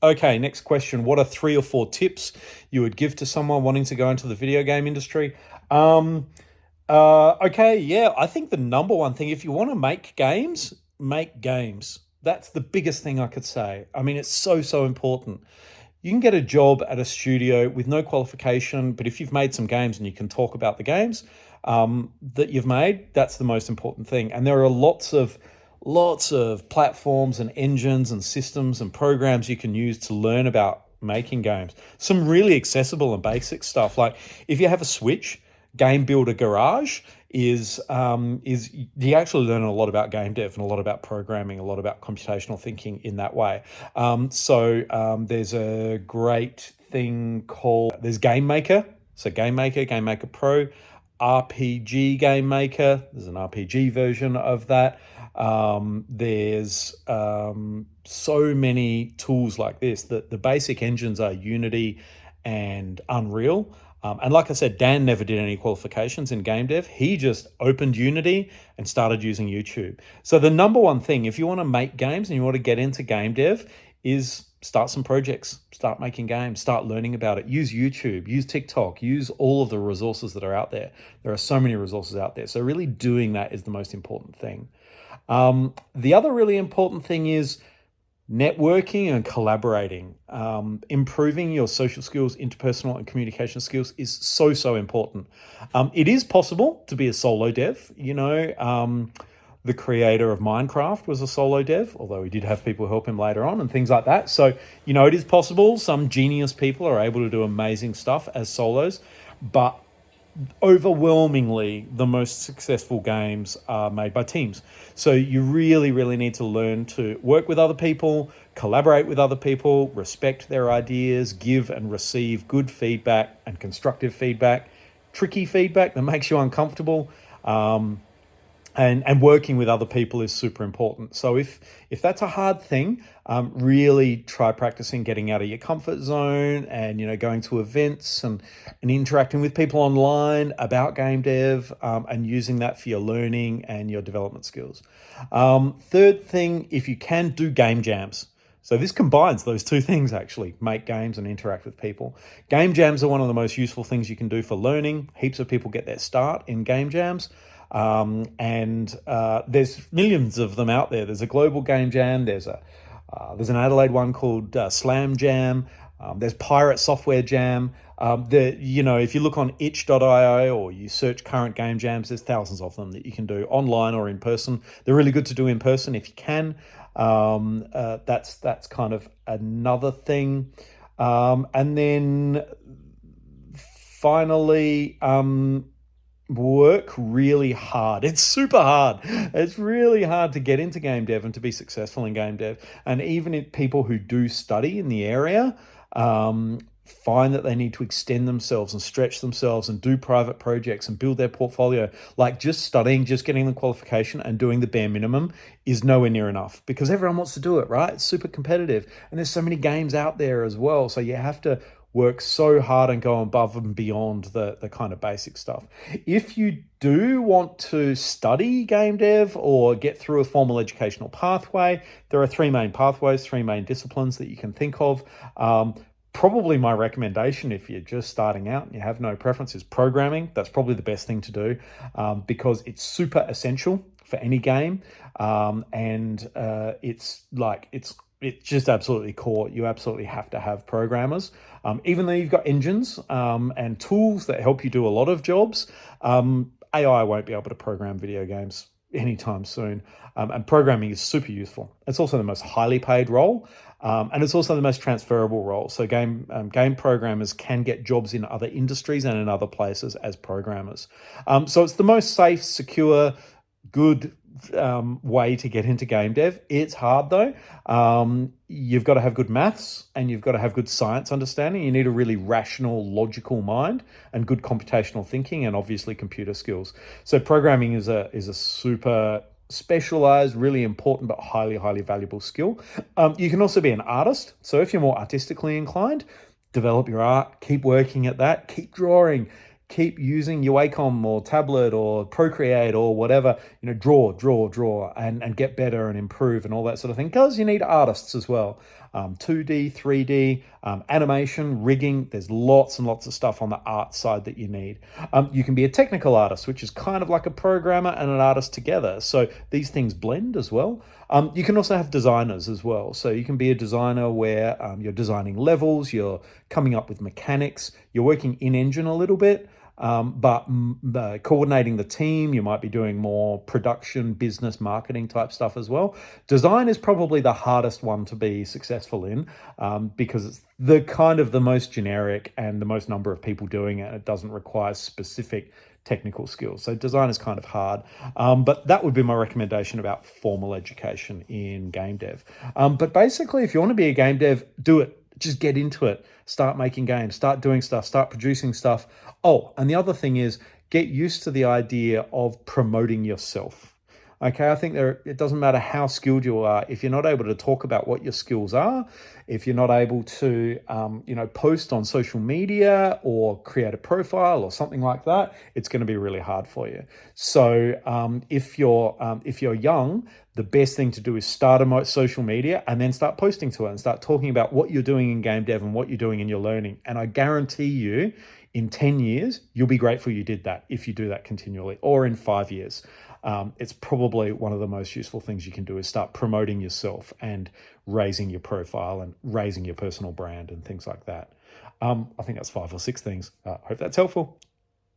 Okay, next question. What are 3 or 4 tips you would give to someone wanting to go into the video game industry? Okay, yeah, I think the number one thing, if you want to make games, make games. That's the biggest thing I could say. I mean, it's so, so important. You can get a job at a studio with no qualification, but if you've made some games and you can talk about the games that you've made, that's the most important thing. And there are lots of platforms and engines and systems and programs you can use to learn about making games. Some really accessible and basic stuff. Like if you have a Switch, Game Builder Garage is you actually learn a lot about game dev and a lot about programming, a lot about computational thinking in that way. There's a great thing called there's Game Maker. So Game Maker, Game Maker Pro, RPG Game Maker. There's an RPG version of that. There's so many tools like this. The basic engines are Unity and Unreal. And like I said, Dan never did any qualifications in game dev. He just opened Unity and started using YouTube. So the number one thing, if you want to make games and you want to get into game dev, is start some projects, start making games, start learning about it. Use YouTube, use TikTok, use all of the resources that are out there. There are so many resources out there. So really doing that is the most important thing. The other really important thing is networking and collaborating. Improving your social skills, interpersonal and communication skills is so, so important. It is possible to be a solo dev. The creator of Minecraft was a solo dev, although he did have people help him later on and things like that. So, it is possible. Some genius people are able to do amazing stuff as solos, but overwhelmingly the most successful games are made by teams. So you really, really need to learn to work with other people, collaborate with other people, respect their ideas, give and receive good feedback and constructive feedback, tricky feedback that makes you uncomfortable. And working with other people is super important. So if that's a hard thing, really try practicing getting out of your comfort zone and going to events and interacting with people online about game dev, and using that for your learning and your development skills. Third thing, if you can, do game jams. So this combines those two things, actually, make games and interact with people. Game jams are one of the most useful things you can do for learning. Heaps of people get their start in game jams. There's millions of them out there. There's a global game jam. There's an Adelaide one called Slam Jam. There's Pirate Software Jam. If you look on itch.io or you search current game jams, there's thousands of them that you can do online or in person. They're really good to do in person if you can. That's kind of another thing. And then finally, work really hard. It's super hard. It's really hard to get into game dev and to be successful in game dev. And even if people who do study in the area find that they need to extend themselves and stretch themselves and do private projects and build their portfolio, like just studying, just getting the qualification and doing the bare minimum is nowhere near enough because everyone wants to do it, right? It's super competitive. And there's so many games out there as well. So you have to work so hard and go above and beyond the kind of basic stuff. If you do want to study game dev or get through a formal educational pathway, there are 3 main pathways, 3 main disciplines that you can think of. Probably my recommendation if you're just starting out and you have no preference is programming. That's probably the best thing to do because it's super essential for any game. It's just absolutely core. You absolutely have to have programmers. Even though you've got engines and tools that help you do a lot of jobs, AI won't be able to program video games anytime soon. And programming is super useful. It's also the most highly paid role. And it's also the most transferable role. So game programmers can get jobs in other industries and in other places as programmers. So it's the most safe, secure, good way to get into game dev. It's hard though. You've got to have good maths and you've got to have good science understanding. You need a really rational, logical mind and good computational thinking and obviously computer skills. So programming is a super specialized, really important, but highly, highly valuable skill. You can also be an artist. So if you're more artistically inclined, develop your art, keep working at that, keep drawing, keep using your Wacom or tablet or Procreate or whatever, draw and get better and improve and all that sort of thing, because you need artists as well. 2D, 3D, animation, rigging. There's lots and lots of stuff on the art side that you need. You can be a technical artist, which is kind of like a programmer and an artist together. So these things blend as well. You can also have designers as well. So you can be a designer where you're designing levels, you're coming up with mechanics, you're working in engine a little bit. But coordinating the team, you might be doing more production, business, marketing type stuff as well. Design is probably the hardest one to be successful in because it's the kind of the most generic and the most number of people doing it. It doesn't require specific technical skills. So design is kind of hard. But that would be my recommendation about formal education in game dev. But basically, if you want to be a game dev, do it. Just get into it. Start making games, start doing stuff, start producing stuff. Oh, and the other thing is get used to the idea of promoting yourself. Okay, I think it doesn't matter how skilled you are. If you're not able to talk about what your skills are, if you're not able to, post on social media or create a profile or something like that, it's going to be really hard for you. So if you're young, the best thing to do is start a social media and then start posting to it and start talking about what you're doing in game dev and what you're doing in your learning. And I guarantee you, in 10 years, you'll be grateful you did that if you do that continually, or in 5 years. It's probably one of the most useful things you can do is start promoting yourself and raising your profile and raising your personal brand and things like that. I think that's 5 or 6 things. Hope that's helpful.